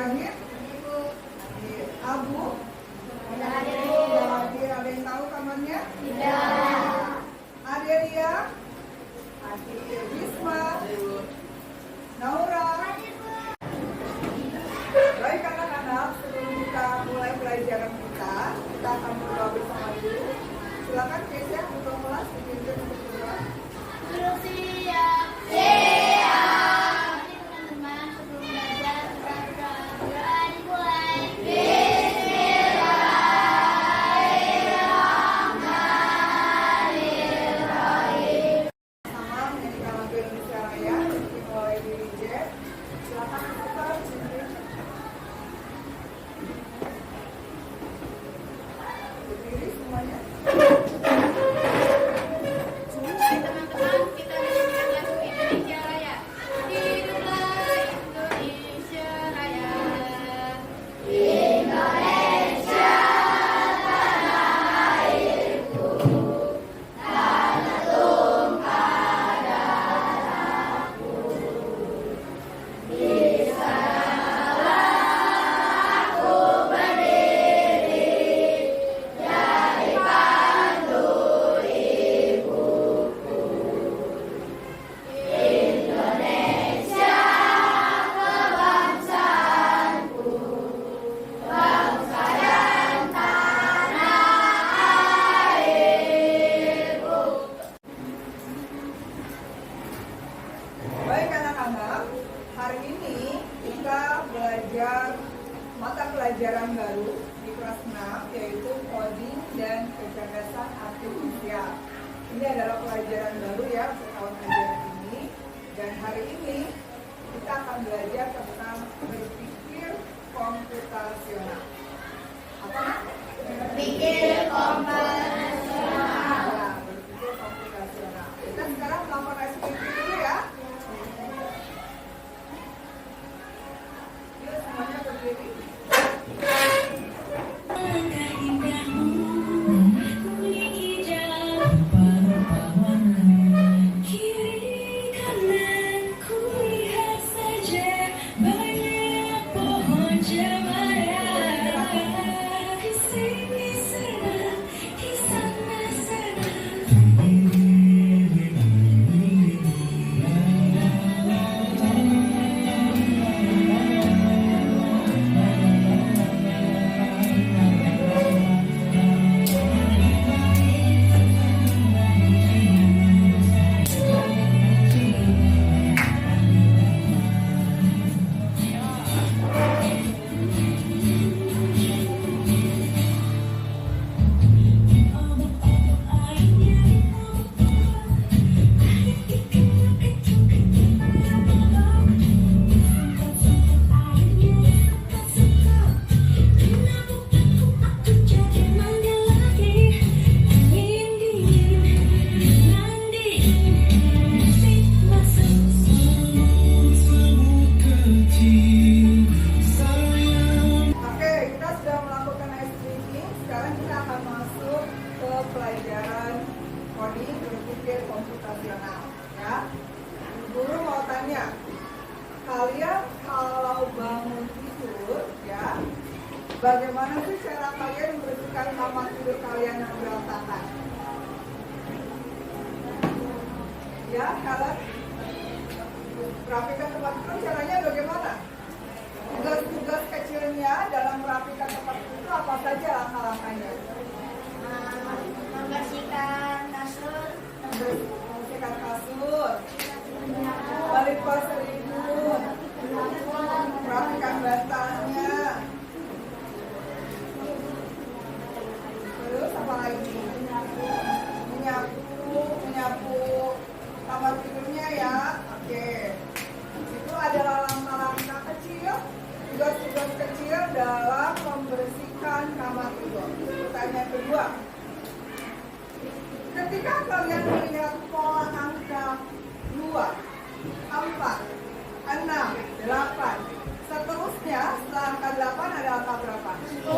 Wahid? Abu? Tidak hadir. Ada yang tahu kamarnya? Tidak. Adelia? Bisma? Naura? Baik anak-anak, sebelum kita mulai pelajaran kita akan berdoa bersama dulu. Silakan Kesia untuk kelas dipimpin untuk berdoa. Guru siap. Siap. Mari teman-teman sebelum belajar kita berdoa dimulai. Bismillahirrahmanirrahim. Sama menyanyikan lagu Indonesia Raya dimulai dari J. Silakan kita pimpin. Berdiri semuanya. Hai teman-teman, kita menyanyikan lagu Indonesia Raya. Hiduplah Indonesia Raya. Indonesia tanah airku, tanah tumpah darahku. Di sanalah aku berdiri, jadi pandu ibuku. Indonesia kebangsaanku, bangsa dan tanah airku. Baik anak-anak, hari ini kita belajar mata pelajaran baru di kelas 6 yaitu coding dan kecerdasan artifisial. Ini adalah pelajaran baru ya untuk tahun ajaran ini, dan hari ini kita akan belajar tentang berpikir komputasional. Apa? Berpikir komputasional. Ya, berpikir komputasional. Kita sekarang melakukan SPP dulu ya. Yuk semuanya berdiri. Oke, kita sudah melakukan ice breaking. Sekarang kita akan masuk ke pelajaran coding berpikir komputasional. Ya, guru mau tanya, kalian kalau bangun tidur, ya, bagaimana sih cara kalian membersihkan kamar tidur kalian yang berantakan? Ya, kalian rapikan tempat tidur caranya bagaimana? Tugas-tugas kecilnya dalam merapikan tempat itu apa saja langkah-langkahnya? Membersihkan kasur, Membersihkan kasur, balik pas selimut, merapikan bantalnya. Terus apa lagi? Menyapu kamar tidurnya ya. Oke. Itu adalah langkah-langkah kecil, tugas-tugas kecil dalam membersihkan kamar tidur. Pertanyaan kedua, ketika kalian melihat pola angka 2, 4, 6, 8, seterusnya setelah angka 8 ada angka berapa? 10.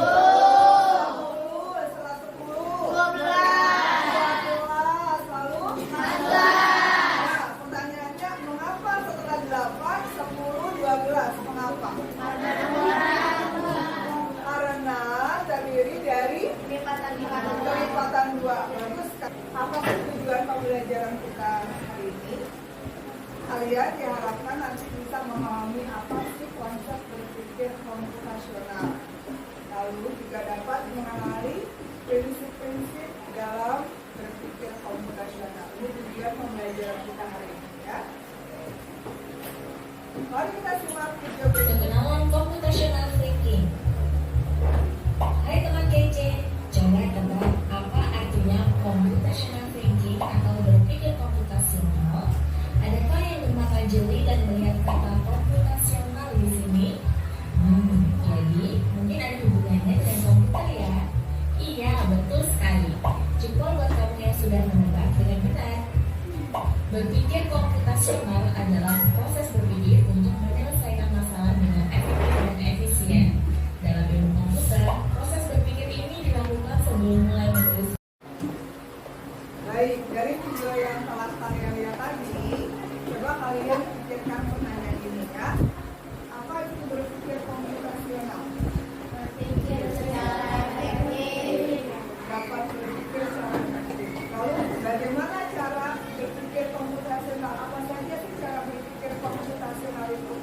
Setelah 10 12, lalu 14. Pertanyaannya, mengapa setelah 8, 10, 12? Mengapa? pembelajaran kita hari ini, kalian diharapkan nanti bisa memahami apa sih konsep berpikir komputasional. Lalu juga dapat mengenali prinsip-prinsip dalam berpikir komputasional. Ini tujuan pembelajaran kita hari ini ya. Mari kita simak video berikut. Pengenalan computational thinking. Hai teman kece, coba tebak apa artinya computational thinking atau berpikir komputasional? Adakah yang bermata jeli dan melihat kata komputasional di sini? Jadi mungkin ada hubungannya dengan komputer ya? Iya, betul sekali. Jempol buat kamu yang sudah menebak dengan benar. Berpikir komputasional adalah proses berpikir untuk menyelesaikan masalah dengan efektif dan efisien. Dalam ilmu komputer, proses berpikir ini dilakukan sebelum mulai menulis. Baik, dari video yang telah kalian lihat tadi, coba kalian pikirkan pertanyaan ini ya. Apa itu berpikir komputasional? Berpikir secara efektif. Dapat berpikir secara efektif. Lalu bagaimana cara berpikir komputasional? Apa saja sih cara berpikir komputasional itu?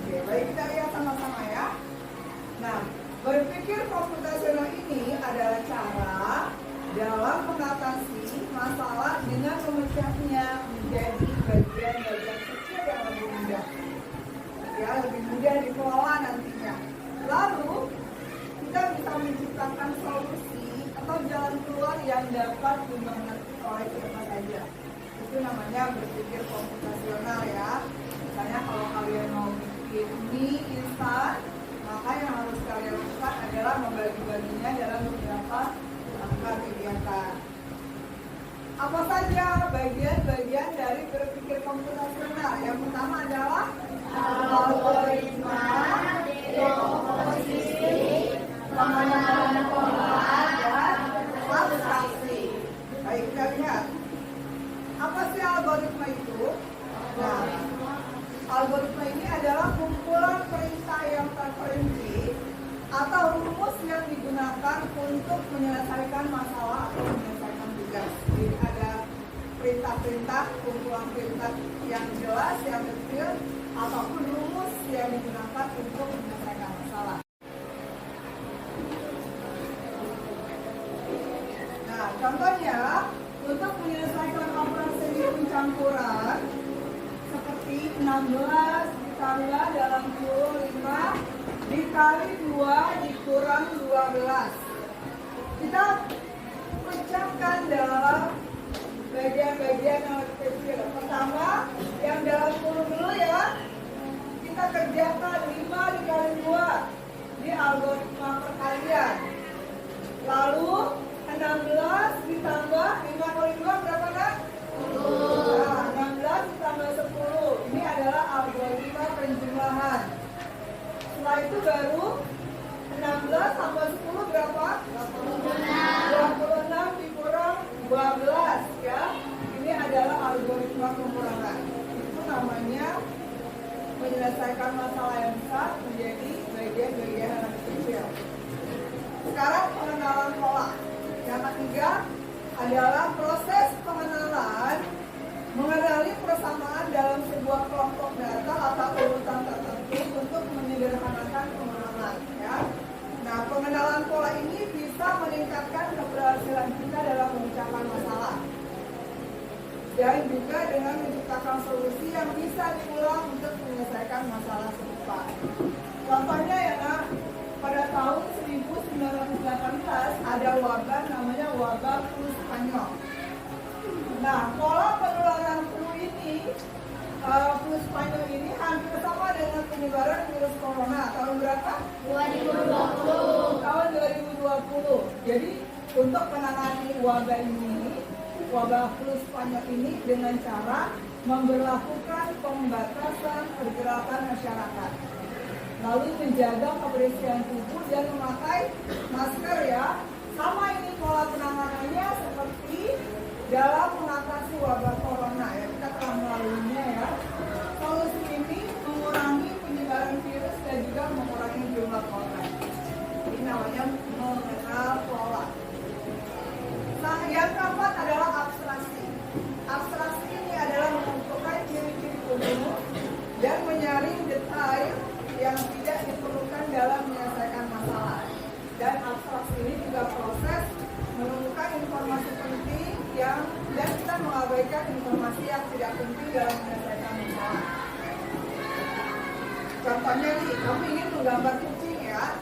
Oke, baik kita lihat sama-sama ya. Nah, berpikir komputasional ini adalah cara dalam mengatasi masalah dengan memecahnya menjadi bagian-bagian kecil yang lebih mudah. Ya, lebih mudah dikelola nantinya. Lalu, kita bisa menciptakan solusi atau jalan keluar yang dapat dimengerti oleh siapa saja. Itu namanya berpikir komputasional ya. Misalnya kalau kalian mau bikin mie instan, maka yang harus kalian lakukan adalah membagi-baginya dalam beberapa langkah kegiatan. Apa saja bagian-bagian dari berpikir komputasional? Yang pertama adalah algoritma, dekomposisi, pengenalan pola, dan abstraksi. Baik, kita lihat. Apa sih algoritma itu? Nah, algoritma ini adalah kumpulan perintah yang terperinci atau rumus yang digunakan untuk menyelesaikan masalah atau menyelesaikan tugas. Jadi ada perintah-perintah, kumpulan perintah yang jelas, yang detail, ataupun rumus yang digunakan untuk menyelesaikan masalah. Nah, contohnya untuk menyelesaikan operasi pencampuran seperti 16 ditambah dalam kurung 5 dikali 2 dikurang 12. Kita pecahkan dalam bagian-bagian yang lebih kecil. Pertama, yang dalam kurung dulu ya. Kita kerjakan 5 dikali 2 di algoritma perkalian. Lalu 16 ditambah 5 kali 2 berapa kan? 10. Nah, 16 ditambah 10. Ini adalah algoritma penjumlahan. Setelah itu baru 16 tambah 10 berapa? 26 dikurang 12 ya. Ini adalah algoritma pengurangan. Itu namanya menyelesaikan masalah yang besar menjadi bagian-bagian yang lebih kecil. Sekarang pengenalan pola. Yang ketiga adalah proses pengenalan, mengenali persamaan dalam sebuah kelompok data atau urutan tertentu untuk menyederhanakan pemahaman. Ya. Nah, pengenalan pola ini bisa meningkatkan keberhasilan kita dalam memecahkan masalah dan juga dengan menciptakan solusi yang bisa diulang untuk menyelesaikan masalah serupa. Contohnya ya, nah, pada tahun 1918 ada wabah namanya wabah flu Spanyol. Nah, pola penularan flu Spanyol ini hampir sama dengan penyebaran virus corona tahun berapa? 2020. Tahun 2020. Jadi untuk menangani wabah ini, wabah flu Spanyol ini dengan cara memberlakukan pembatasan pergerakan masyarakat, lalu menjaga kebersihan tubuh dan memakai masker ya. Sama ini pola penanganannya seperti dalam mengatasi wabah corona ya. Kita telah melaluinya ya. Solusi ini mengurangi penyebaran virus dan juga mengurangi jumlah korban. Ini namanya mengenal pola. keempat adalah abstraksi. Abstraksi ini adalah menentukan ciri-ciri umum dan menyaring detail yang tidak diperlukan dalam menyelesaikan masalah. Dan abstraksi ini juga proses menemukan informasi penting dan kita mengabaikan informasi yang tidak penting dalam menyelesaikan masalah. Contohnya nih, kamu ingin menggambar kucing ya.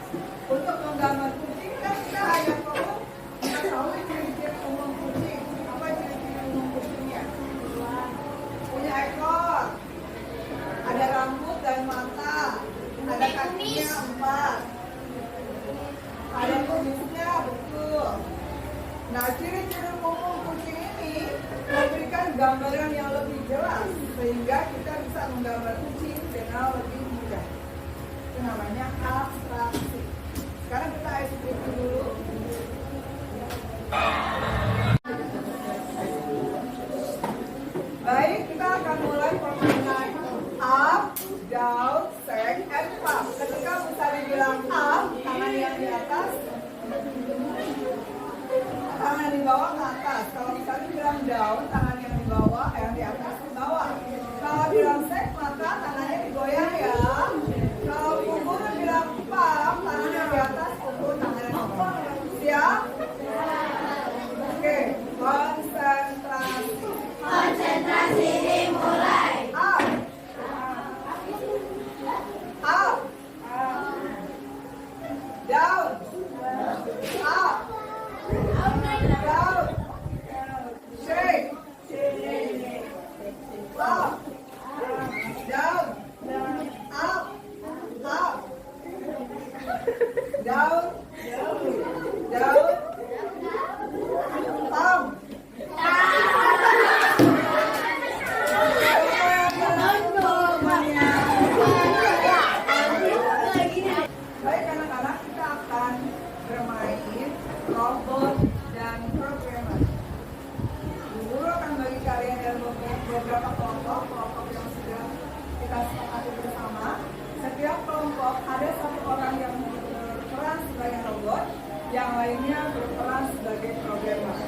Untuk menggambar kucing kan kita hanya perlu mengetahui ciri-ciri umum kucing. Apa ciri-ciri umum kucingnya? Punya ekor, ada rambut dan mata, ada kakinya 4, ada kumisnya, betul. Nah, ciri-ciri umum kucing ini memberikan gambaran yang lebih jelas sehingga kita bisa menggambar kucing dengan lebih mudah. Itu namanya abstraksi. Sekarang kita eksekusi dulu. Baik, kita akan mulai permainan up, down, sek, and pump. Ketika misalnya bilang up, tangan yang di atas, tangan di bawah ke atas. Kalau misalnya bilang down, tangan yang di bawah, yang di atas ke bawah. Kalau bilang sek, maka tangannya digoyang ya. Kalau punggung bilang pump, tangannya di atas, punggung tangannya di bawah. Siap? Oke, konsentrasi. Konsentrasi dimulai. Up. Up. Down. Up. Down. Shake. Up. Down. Up. Up. Down. Down. Up. Baik anak-anak, kita akan bermain robot dan programmer. Guru akan bagi kalian dalam beberapa kelompok yang sudah kita sepakati bersama. Setiap kelompok ada satu orang yang berperan sebagai robot, yang lainnya berperan sebagai programmer.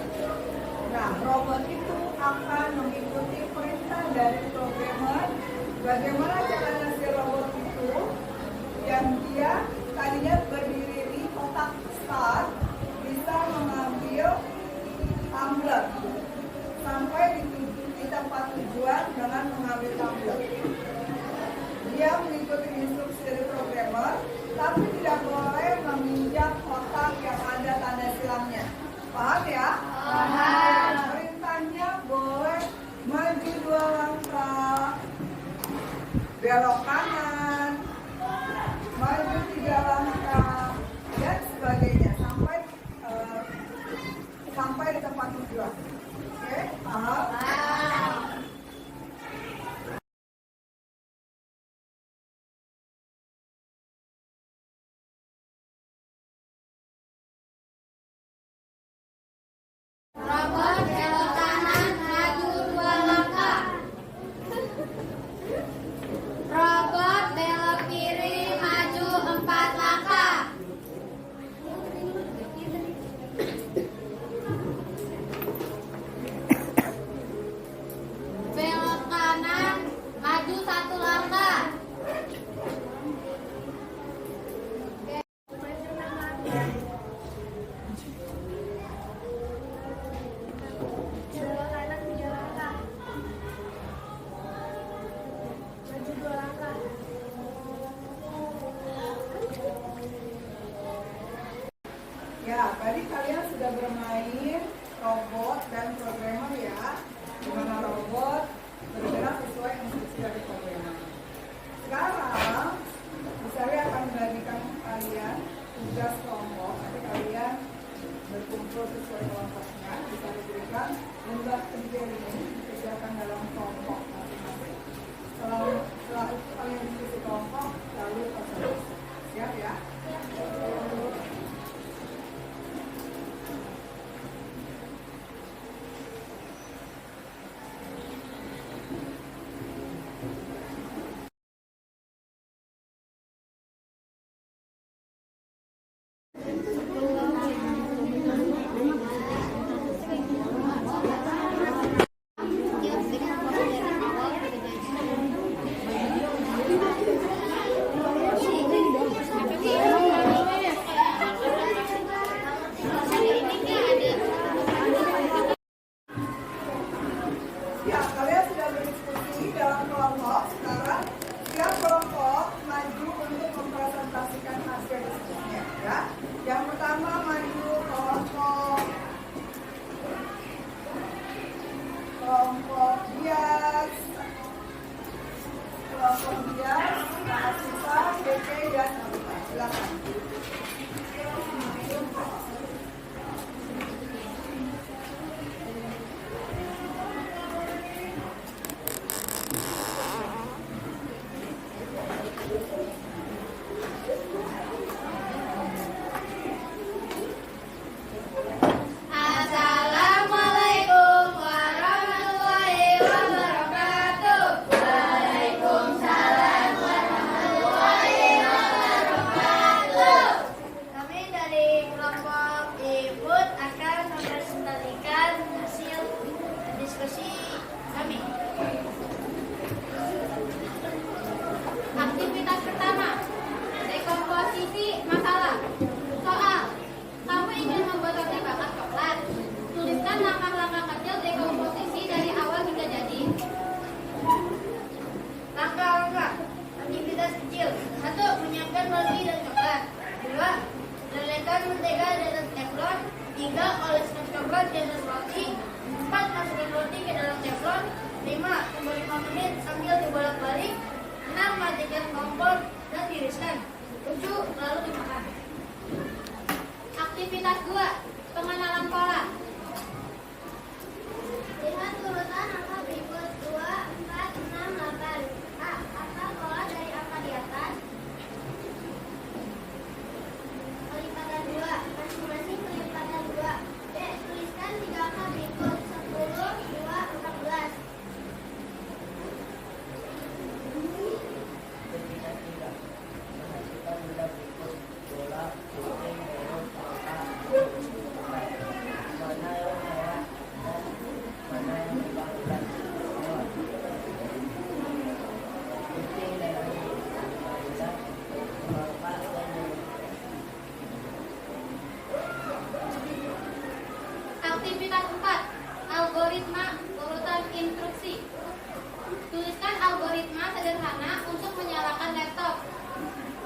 Nah, robot itu akan mengikuti perintah dari programmer. Bagaimana caranya si robot itu? Yang dia tadinya berdiri di kotak start bisa mengambil tumbler sampai di tempat tujuan dengan mengambil tumbler. Dia mengikuti instruksi dari programmer, tapi tidak boleh menginjak kotak yang ada tanda silangnya. Paham ya? Paham. Perintahnya boleh maju 2 langkah, belok kanan, maju 3 langkah, dan sebagainya sampai di tempat tujuan. Oke, paham? Robot belok kanan maju 2 langkah. Robot belok kiri maju 4 langkah. Belok kanan maju 1 langkah. Belok kanan 3 langkah. Maju 2 langkah. Ya, tadi kalian sudah bermain robot dan programmer ya. Di mana robot bergerak sesuai instruksi dari programmer. Sekarang, saya akan membagikan kalian tugas kelompok. Nanti kalian berkumpul sesuai kelompoknya. Bisa diberikan lembah kerja ini dikerjakan dalam kelompok masing-masing. Setelah itu kalian diskusi kelompok, lalu konsentrasi. Siap ya? Tobias, Mahasiswa, Keke, dan Alfa. Silakan. Assalamualaikum warahmatullahi wabarakatuh. Waalaikumsalam warahmatullahi wabarakatuh. Kami dari kelompok IPUT akan mempresentasikan hasil diskusi kami. Aktivitas pertama, dekomposisi masalah. Soal, kamu ingin membuat roti bakar coklat. Tuliskan langkah-langkah kecil dekomposisi dari awal hingga jadi. Langkah-langkah aktivitas kecil. 1. Menyiapkan roti dan coklat. 2. Lelekan mentega di atas teflon. 3. Oleskan coklat di atas roti. 4. Masukkan roti ke dalam teflon. 5. Tunggu 5 menit sambil dibolak-balik. 6. Matikan kompor dan tiriskan. 7. Lalu dimakan. Aktivitas 2. Pengenalan pola. Lihat urutan angka berikut 2, 4, 6, 8. A. Hafal pola dari angka di atas. Pelipatan 2. Masing-masing pelipatan 2. B. Tuliskan 3 angka berikut 10, 2, 14. Aktivitas 4. Algoritma urutan instruksi. Tuliskan algoritma sederhana untuk menyalakan laptop.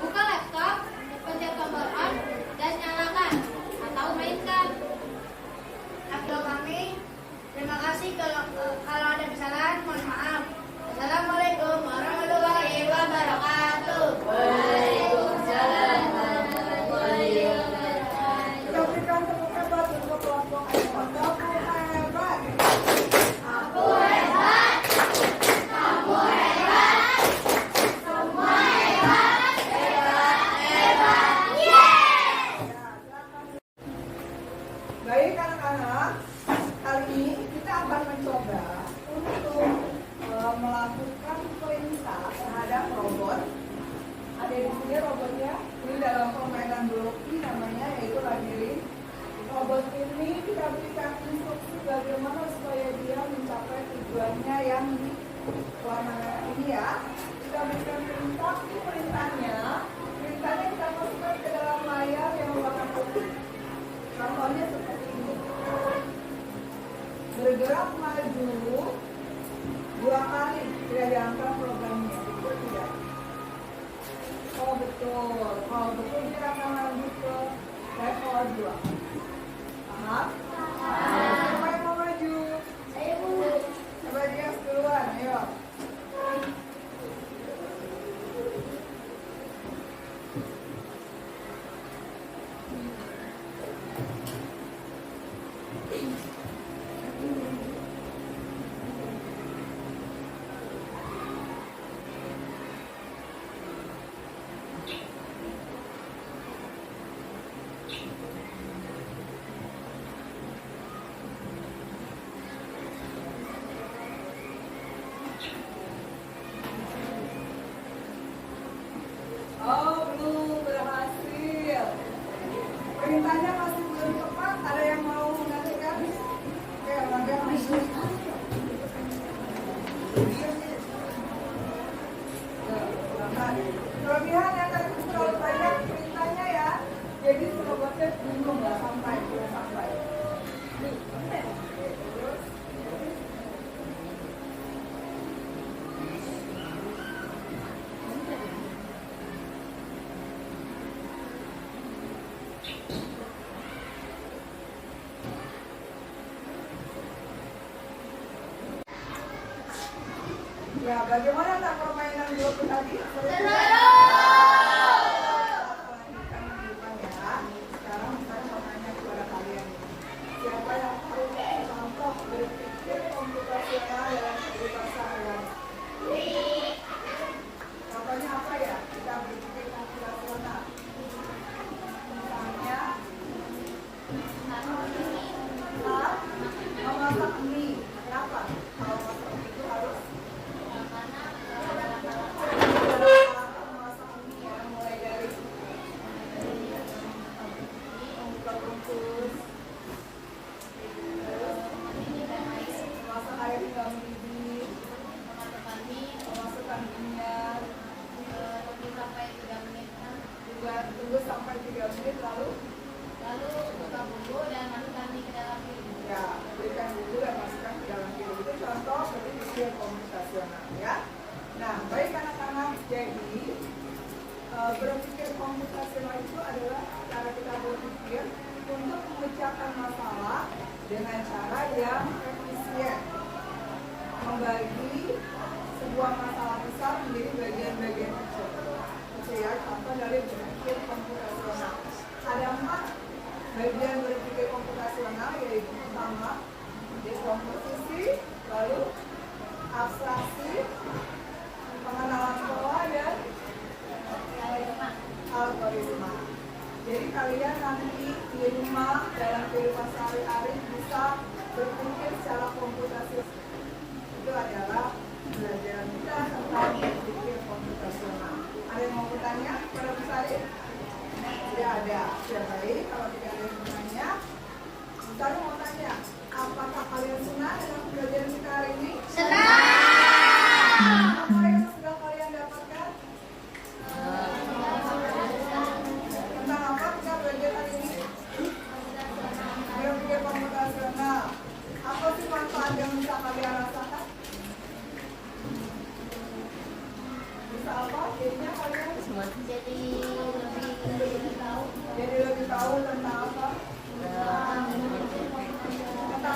Buka laptop, pencet tombol on, dan nyalakan atau mainkan. Akhir kami, terima kasih kalau ada kesalahan, mohon maaf. Assalamualaikum warahmatullahi wabarakatuh. Waalaikumsalam warahmatullahi wabarakatuh. Kita berikan tepuk hebat untuk kelompok Alfa. Kamu hebat. Aku hebat, kamu hebat, semua hebat, hebat, hebat, yeay! Baik anak-anak, kali ini kita akan mencoba untuk melakukan perintah terhadap robot. Ada di sini robotnya. Ini dalam permainan bloki namanya, yaitu labirin. Robot ini kita berikan instruksi bagaimana supaya dia mencapai tujuannya yang di warna merah ini ya. Kita berikan perintah, ini perintahnya kita masukkan ke dalam layar yang warna putih. Contohnya seperti ini. Bergerak maju 2 kali, tidak diangkat programnya, betul tidak? Oh betul, kalau betul dia akan lanjut ke level 2. Paham? Siapa yang mau maju? Saya mau. Coba dia duluan, ayo. Ya, bagaimana tak permainan grup tadi? Seru. Lanjutkan di depan ya. Sekarang saya mau tanya kepada kalian. Siapa yang tahu contoh berpikir komputasional dalam kehidupan sehari-hari? Contohnya apa ya? Kita berpikir komputasional. Misalnya, memasak mie. Kenapa? Kalau masak mie itu harus memasak mie ya, mulai dari membuka bungkus, terus memasak air hingga mendidih, memasukkan minyak, juga tunggu sampai 3 menit lalu ya berikan bumbu dan masukkan ke dalam piring. Itu contoh berpikir komputasional ya. Nah, baik anak-anak, jadi berpikir komputasional itu adalah cara kita berpikir untuk memecahkan masalah dengan cara yang efisien, membagi sebuah masalah besar menjadi bagian-bagian kecil. Itu ya contoh dari berpikir komputasional. Ada 4 bagian berpikir komputasional, yaitu pertama dekomposisi, lalu abstraksi, pengenalan pola, dan algoritma. Jadi kalian nanti di rumah dalam kehidupan sehari-hari bisa berpikir secara komputasional. Itu adalah pelajaran kita tentang berpikir komputasional. Ada yang mau bertanya pada Bu Sari? Tidak ada. Ya baik, kalau tidak ada yang bertanya, Bu Sari mau tanya, apakah kalian senang dengan pelajaran kita hari ini? Senang. Apa yang sudah kalian dapatkan? Tentang apa kita belajar hari ini? Berpikir komputasional. Apa sih manfaat yang bisa kalian rasakan? Bisa apa? Jadinya kalian jadi lebih tahu tentang apa? Tentang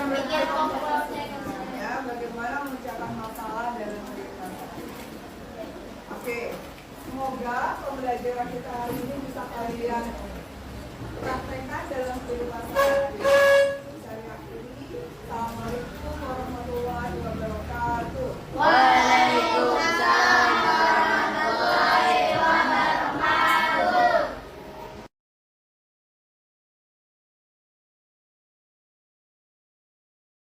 Berpikir komputasional. ya, bagaimana memecahkan masalah dalam kehidupan. Oke, semoga pembelajaran kita hari ini bisa kalian praktekkan dalam kehidupan sehari-hari.